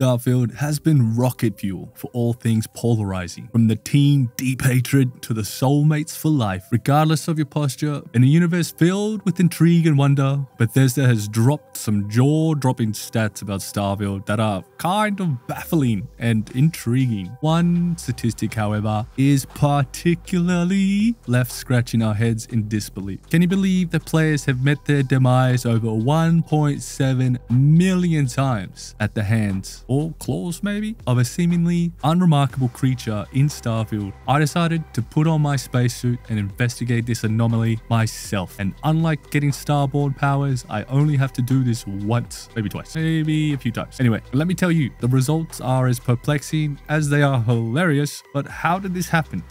Starfield has been rocket fuel for all things polarizing, from the teen deep hatred to the soulmates for life. Regardless of your posture, in a universe filled with intrigue and wonder, Bethesda has dropped some jaw-dropping stats about Starfield that are kind of baffling and intriguing. One statistic, however, is particularly left scratching our heads in disbelief. Can you believe that players have met their demise over 1.7 million times at the hands, or claws maybe, of a seemingly unremarkable creature in Starfield? I decided to put on my spacesuit and investigate this anomaly myself. And unlike getting starborn powers, I only have to do this once, maybe twice, maybe a few times. Anyway, let me tell you, the results are as perplexing as they are hilarious. But how did this happen?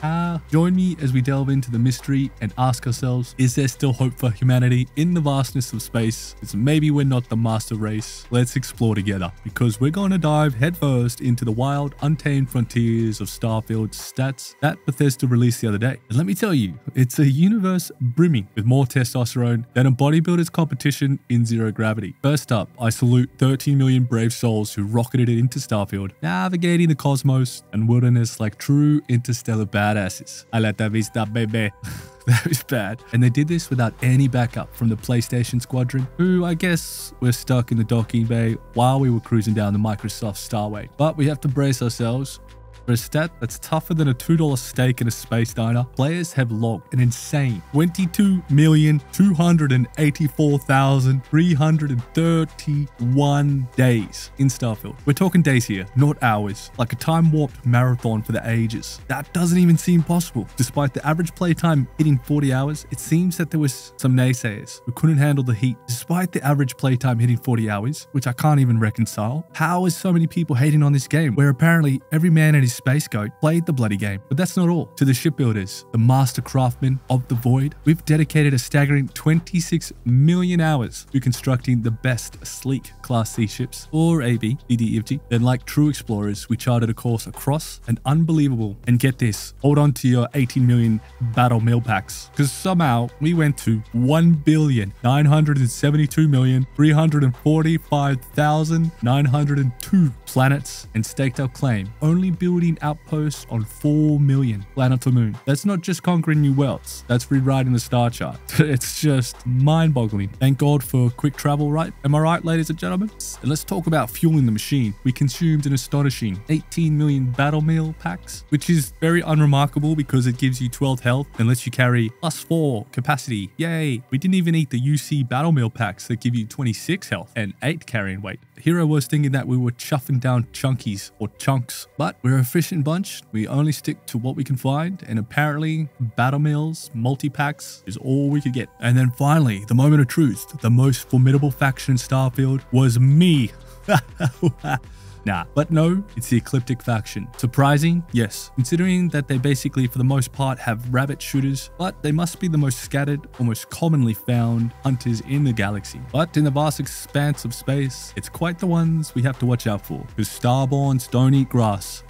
Join me as we delve into the mystery and ask ourselves, is there still hope for humanity in the vastness of space? Because maybe we're not the master race. Let's explore together, because we're going to dive headfirst into the wild, untamed frontiers of Starfield's stats that Bethesda released the other day. And let me tell you, it's a universe brimming with more testosterone than a bodybuilder's competition in zero gravity. First up, I salute 13 million brave souls who rocketed it into Starfield, navigating the cosmos and wilderness like true interstellar badasses. I let that vista, baby. That was bad. And they did this without any backup from the PlayStation squadron, who I guess were stuck in the docking bay while we were cruising down the Microsoft Starway. But we have to brace ourselves. For a stat that's tougher than a $2 steak in a space diner, players have logged an insane 22,284,331 days in Starfield. We're talking days here, not hours, like a time-warped marathon for the ages. That doesn't even seem possible. Despite the average playtime hitting 40 hours, it seems that there was some naysayers who couldn't handle the heat. Despite the average playtime hitting 40 hours, which I can't even reconcile, how is so many people hating on this game, where apparently every man and his space goat played the bloody game? But that's not all. To the shipbuilders, the master craftsmen of the void, we've dedicated a staggering 26 million hours to constructing the best sleek Class C ships, or AB, DDFG. Then like true explorers, we charted a course across an unbelievable, and get this, hold on to your 18 million battle meal packs, because somehow we went to 1,972,345,902 planets and staked our claim, only building outposts on 4 million planet to moon. That's not just conquering new worlds, that's rewriting the star chart. It's just mind-boggling. Thank God for quick travel, right? Am I right, ladies and gentlemen? And let's talk about fueling the machine. We consumed an astonishing 18 million battle meal packs, which is very unremarkable because it gives you 12 health and lets you carry +4 capacity. Yay! We didn't even eat the UC battle meal packs that give you 26 health and 8 carrying weight. Hero was thinking that we were chuffing down chunkies or chunks, but we're a efficient bunch. We only stick to what we can find, and apparently battle meals, multi-packs is all we could get. And then finally, the moment of truth, the most formidable faction in Starfield was me. Nah, but no, it's the Ecliptic faction. Surprising? Yes, considering that they basically for the most part have rabbit shooters, but they must be the most scattered or most commonly found hunters in the galaxy. But in the vast expanse of space, it's quite the ones we have to watch out for, because Starborns don't eat grass.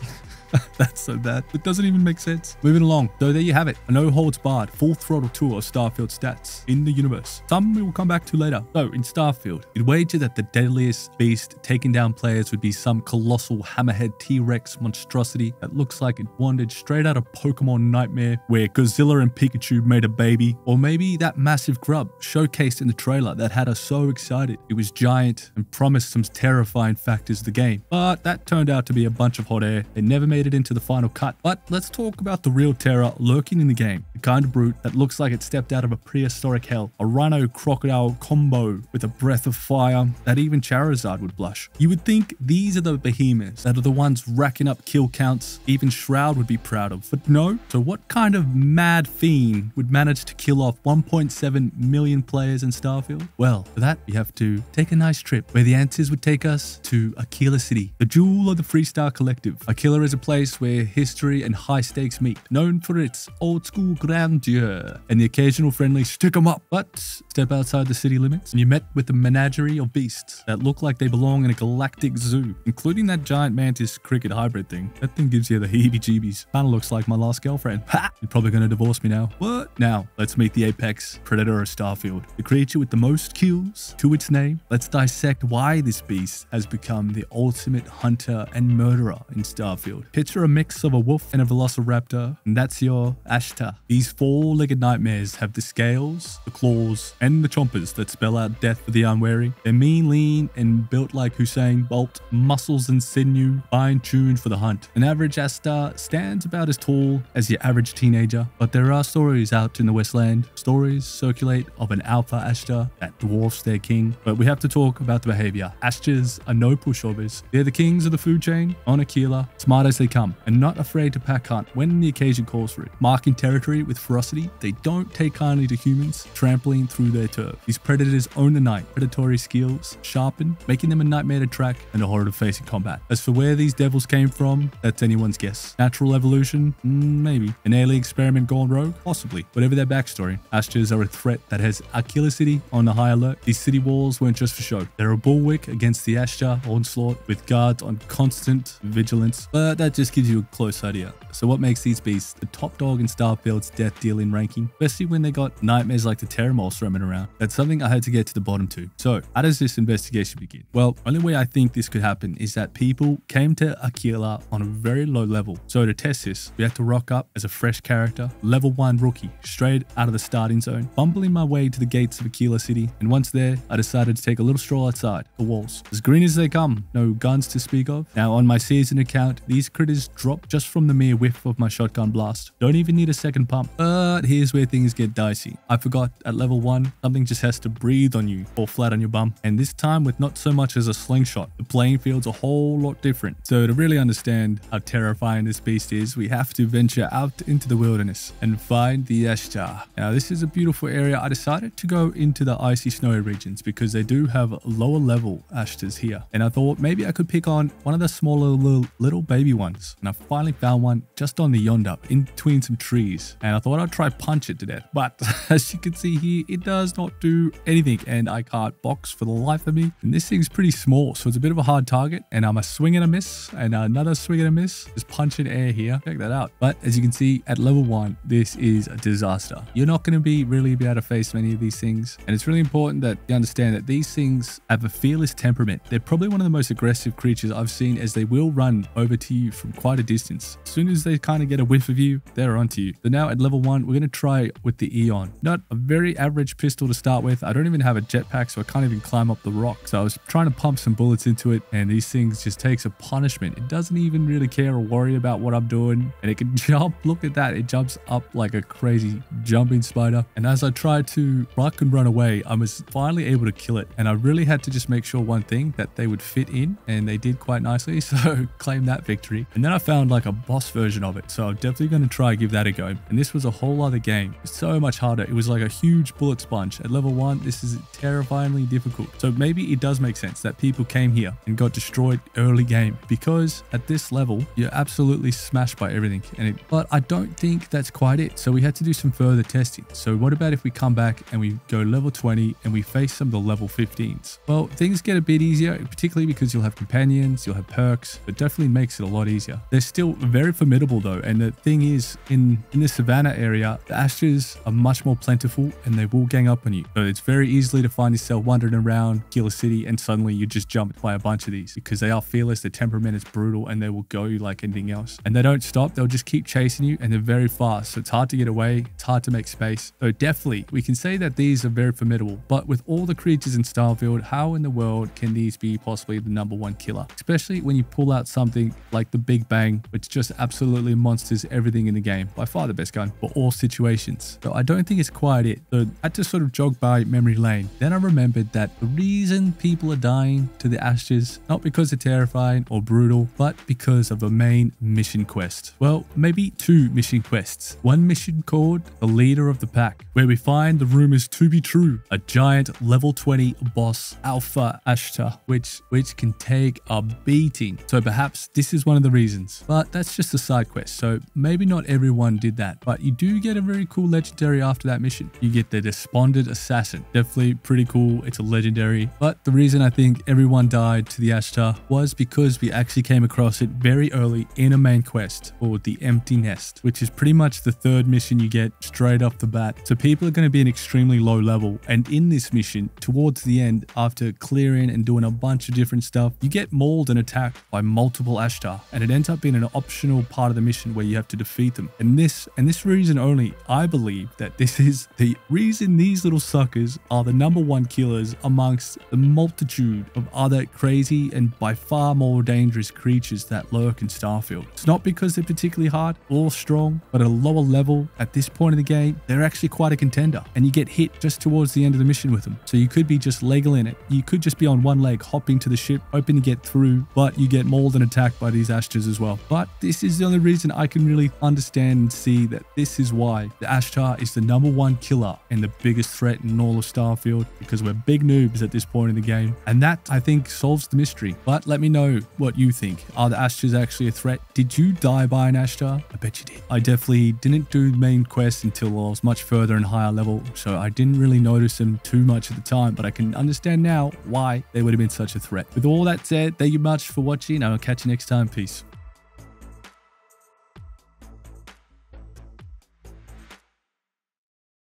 That's so bad. It doesn't even make sense. Moving along. So there you have it. A no holds barred, full throttle tour of Starfield stats in the universe. Some we will come back to later. So in Starfield, it wagered that the deadliest beast taking down players would be some colossal hammerhead T-Rex monstrosity that looks like it wandered straight out of Pokemon Nightmare, where Godzilla and Pikachu made a baby. Or maybe that massive grub showcased in the trailer that had us so excited. It was giant and promised some terrifying factors of the game. But that turned out to be a bunch of hot air. They never made it into the final cut. But let's talk about the real terror lurking in the game. The kind of brute that looks like it stepped out of a prehistoric hell. A rhino-crocodile combo with a breath of fire that even Charizard would blush. You would think these are the behemoths that are the ones racking up kill counts even Shroud would be proud of. But no. So what kind of mad fiend would manage to kill off 1.7 million players in Starfield? Well, for that we have to take a nice trip where the answers would take us to Aquila City, the jewel of the Freestar Collective. Aquila is a place place where history and high stakes meet, known for its old school grandeur and the occasional friendly stick 'em up. But step outside the city limits and you met with a menagerie of beasts that look like they belong in a galactic zoo, including that giant mantis cricket hybrid thing. That thing gives you the heebie-jeebies. Kinda looks like my last girlfriend. Ha! You're probably gonna divorce me now. What? Now, let's meet the apex predator of Starfield, the creature with the most kills to its name. Let's dissect why this beast has become the ultimate hunter and murderer in Starfield. Picture a mix of a wolf and a velociraptor, and that's your Ashtar. These four-legged nightmares have the scales, the claws, and the chompers that spell out death for the unwary. They're mean, lean, and built like Usain Bolt, muscles and sinew, fine-tuned for the hunt. An average Ashtar stands about as tall as your average teenager, but there are stories out in the Westland. Stories circulate of an alpha Ashtar that dwarfs their king, but we have to talk about the behavior. Ashtars are no pushovers. They're the kings of the food chain on Aquila, smart as they come, and not afraid to pack hunt when the occasion calls for it. Marking territory with ferocity, they don't take kindly to humans trampling through their turf. These predators own the night, predatory skills sharpen, making them a nightmare to track and a horror to face in combat. As for where these devils came from, that's anyone's guess. Natural evolution? Maybe. An alien experiment gone rogue? Possibly. Whatever their backstory, Ashtars are a threat that has Aquila City on the high alert. These city walls weren't just for show. They're a bulwark against the Ashtar onslaught with guards on constant vigilance, but that just gives you a close idea. So what makes these beasts the top dog in Starfield's death dealing ranking, especially when they got nightmares like the Terramals roaming around? That's something I had to get to the bottom to. So how does this investigation begin? Well, only way I think this could happen is that people came to Aquila on a very low level. So to test this, we had to rock up as a fresh character, level 1 rookie, straight out of the starting zone, bumbling my way to the gates of Aquila City. And once there, I decided to take a little stroll outside the walls. As green as they come, no guns to speak of. Now on my season account, these critters drop just from the mere whiff of my shotgun blast. Don't even need a second pump. But here's where things get dicey. I forgot at level 1, something just has to breathe on you or flat on your bum. And this time with not so much as a slingshot. The playing field's a whole lot different. So to really understand how terrifying this beast is, we have to venture out into the wilderness and find the Ashtar. Now this is a beautiful area. I decided to go into the icy snowy regions because they do have lower level Ashtars here. And I thought maybe I could pick on one of the smaller little baby ones. And I finally found one just on the yonder in between some trees. And I thought I'd try punch it to death. But as you can see here, it does not do anything and I can't box for the life of me. And this thing's pretty small, so it's a bit of a hard target. And I'm a swing and a miss and another swing and a miss. Just punch in air here. Check that out. But as you can see at level 1, this is a disaster. You're not going to really be able to face many of these things. And it's really important that you understand that these things have a fearless temperament. They're probably one of the most aggressive creatures I've seen, as they will run over to you from quite a distance. As soon as they kind of get a whiff of you, they're onto you. So now at level 1, we're going to try with the Eon. Not a very average pistol to start with. I don't even have a jetpack, so I can't even climb up the rock. So I was trying to pump some bullets into it, and these things just takes a punishment. It doesn't even really care or worry about what I'm doing, and it can jump. Look at that. It jumps up like a crazy jumping spider. And as I tried to rock and run away, I was finally able to kill it. And I really had to just make sure one thing, that they would fit in, and they did quite nicely. So claim that victory. And then I found like a boss version of it. So I'm definitely going to try and give that a go. And this was a whole other game. It's so much harder. It was like a huge bullet sponge. At level 1, this is terrifyingly difficult. So maybe it does make sense that people came here and got destroyed early game, because at this level, you're absolutely smashed by everything. But I don't think that's quite it. So we had to do some further testing. So what about if we come back and we go level 20 and we face some of the level 15s? Well, things get a bit easier, particularly because you'll have companions, you'll have perks. It definitely makes it a lot easier. They're still very formidable though. And the thing is, in the savannah area, the Ashtars are much more plentiful and they will gang up on you. So it's very easily to find yourself wandering around Killer City and suddenly you just jumped by a bunch of these, because they are fearless, their temperament is brutal, and they will go you like anything else. And they don't stop. They'll just keep chasing you, and they're very fast. So it's hard to get away. It's hard to make space. So definitely, we can say that these are very formidable. But with all the creatures in Starfield, how in the world can these be possibly the #1 killer? Especially when you pull out something like the Big Bang, which just absolutely monsters everything in the game. By far the best gun for all situations. So I don't think it's quite it. So I had to sort of jog by memory lane. Then I remembered that the reason people are dying to the Ashtars, not because they're terrifying or brutal, but because of a main mission quest. Well, maybe 2 mission quests. One mission called The Leader of the Pack, where we find the rumors to be true. A giant level 20 boss, Alpha Ashtar, which can take a beating. So perhaps this is one of the reasons. But that's just a side quest, so maybe not everyone did that. But you do get a very cool legendary after that mission. You get the Despondent Assassin. Definitely pretty cool. It's a legendary. But the reason I think everyone died to the Ashtar was because we actually came across it very early in a main quest called the Empty Nest, which is pretty much the third mission you get straight off the bat. So people are going to be an extremely low level, and in this mission towards the end, after clearing and doing a bunch of different stuff, you get mauled and attacked by multiple Ashtar, and it ends up being an optional part of the mission where you have to defeat them. And this reason only, I believe that this is the reason these little suckers are the #1 killers amongst the multitude of other crazy and by far more dangerous creatures that lurk in Starfield. It's not because they're particularly hard or strong, but at a lower level at this point in the game, they're actually quite a contender, and you get hit just towards the end of the mission with them. So you could be just legging it. You could just be on one leg hopping to the ship, hoping to get through, but you get mauled and attacked by these Ashtars as well. But this is the only reason I can really understand and see that this is why the Ashtar is the #1 killer and the biggest threat in all of Starfield, because we're big noobs at this point in the game. And that, I think, solves the mystery. But let me know what you think. Are the Ashtars actually a threat? Did you die by an Ashtar? I bet you did. I definitely didn't do the main quest until I was much further and higher level, so I didn't really notice them too much at the time, but I can understand now why they would have been such a threat. With all that said, thank you much for watching, and I'll catch you next time. Peace.